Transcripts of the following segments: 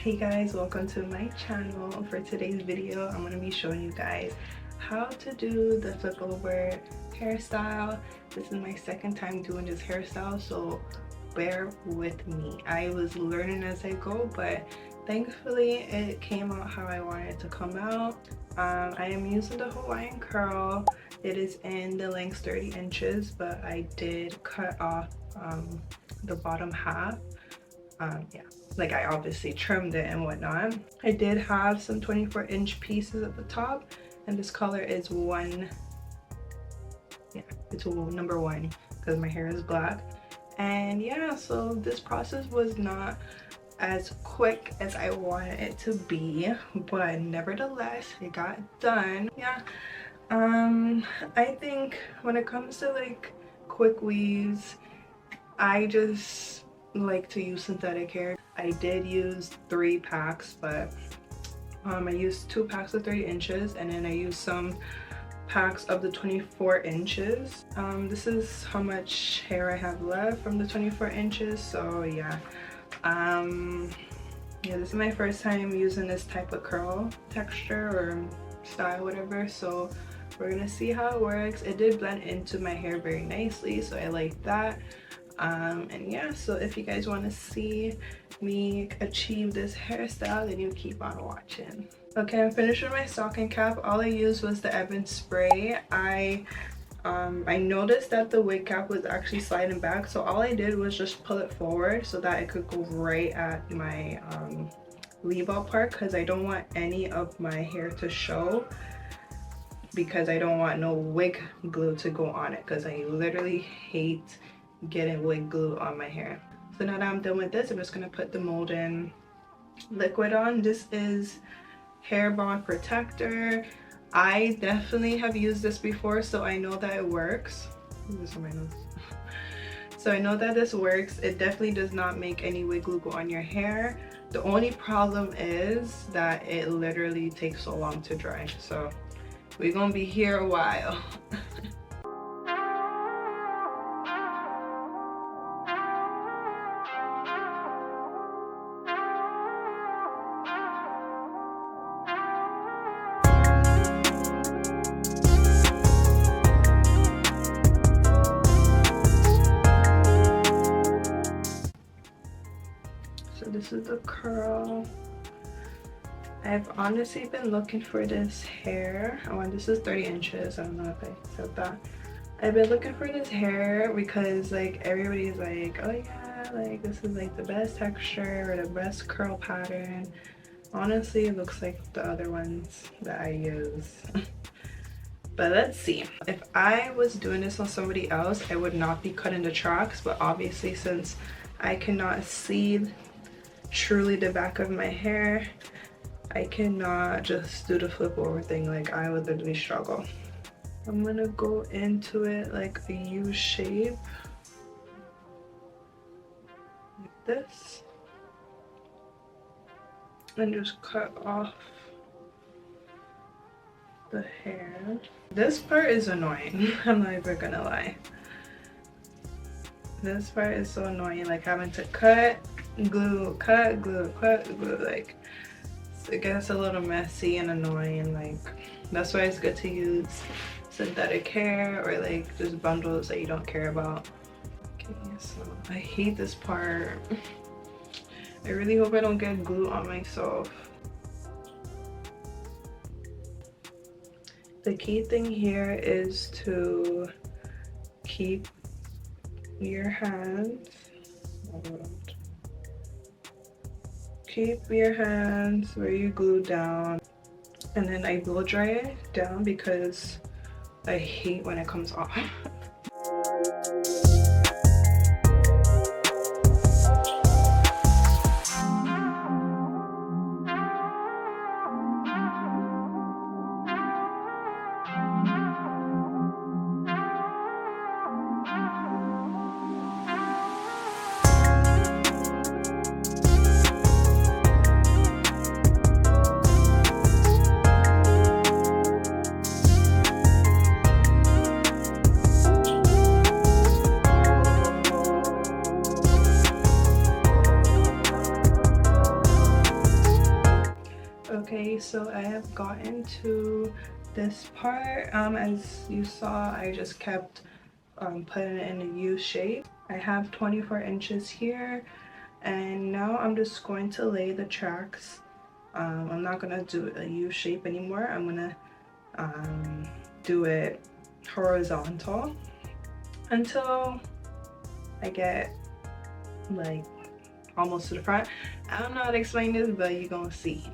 Hey guys, welcome to my channel. For today's video, I'm going to be showing you guys how to do the flip over hairstyle. This is my second time doing this hairstyle, so bear with me. I was learning as I go, but thankfully it came out how I wanted it to come out. I am using the Hawaiian Curl. It is in the length 30 inches, but I did cut off the bottom half. Yeah, like I obviously trimmed it and whatnot. I did have some 24-inch pieces at the top, and this color is it's number 1 because my hair is black. And yeah, so this process was not as quick as I wanted it to be, but nevertheless it got done. Yeah, I think when it comes to like quick weaves, I just like to use synthetic hair. I did use 3 packs, but I used 2 packs of 30 inches, and then I used some packs of the 24 inches. This is how much hair I have left from the 24 inches. So yeah, yeah, this is my first time using this type of curl texture or style, whatever. So we're gonna see how it works. It did blend into my hair very nicely, so I like that. And yeah, so if you guys want to see me achieve this hairstyle, then you keep on watching. Okay, I'm finished with my stocking cap. All I used was the Ebin spray. I noticed that the wig cap was actually sliding back, so all I did was just pull it forward so that it could go right at my leave out part, because I don't want any of my hair to show, because I don't want no wig glue to go on it, because I literally hate getting wig glue on my hair. So now that I'm done with this, I'm just gonna put the molding liquid on. This is Hair Bond Protector. I definitely have used this before, so I know that it works. This on my nose. So I know that this works. It definitely does not make any wig glue go on your hair. The only problem is that it literally takes so long to dry, so we're gonna be here a while. This is the curl. I've honestly been looking for this hair. Oh, and this is 30 inches. I don't know if I said that. I've been looking for this hair because like everybody's like, oh yeah, like this is like the best texture or the best curl pattern. Honestly, it looks like the other ones that I use. But let's see. If I was doing this on somebody else, I would not be cutting the tracks, but obviously since I cannot see truly the back of my hair, I cannot just do the flip over thing. Like I would literally struggle. I'm gonna go into it like a U shape, like this, and just cut off the hair. This part is annoying. I'm not even gonna lie. This part is so annoying, like having to cut, glue, cut, glue, cut, glue. Like it gets a little messy and annoying. Like that's why it's good to use synthetic hair or like just bundles that you don't care about. Okay, so I hate this part. I really hope I don't get glue on myself. The key thing here is to keep your hands, keep your hands where you glue down, and then I blow dry it down because I hate when it comes off. Okay, so I have gotten to this part. As you saw, I just kept putting it in a U shape. I have 24 inches here, and now I'm just going to lay the tracks. I'm not gonna do a U shape anymore. I'm gonna do it horizontal until I get like almost to the front. I don't know how to explain this, but you're gonna see.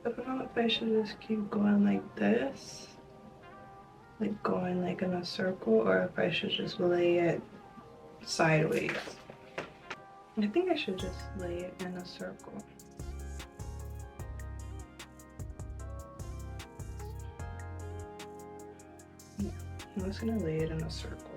I don't know if I should just keep going like this, like going like in a circle, or if I should just lay it sideways. I think I should just lay it in a circle. Yeah, I'm just gonna lay it in a circle.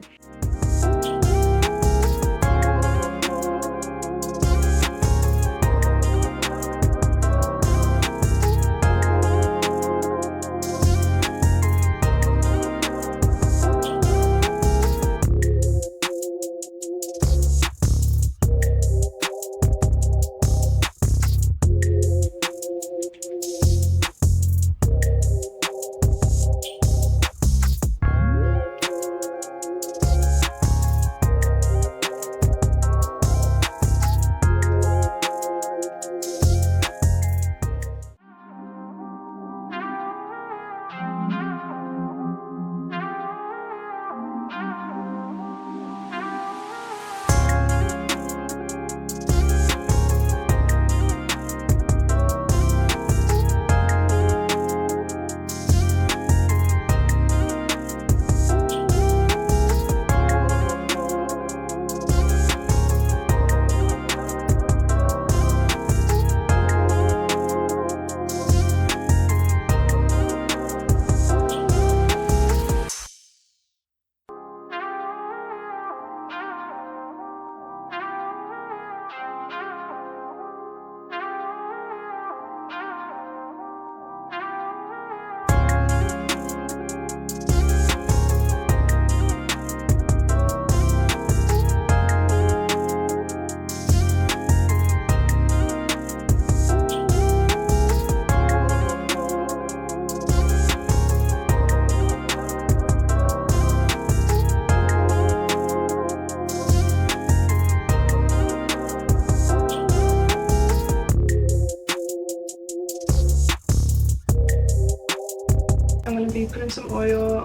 I'm gonna be putting some oil,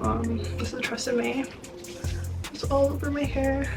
this is the Tresemme. It's all over my hair.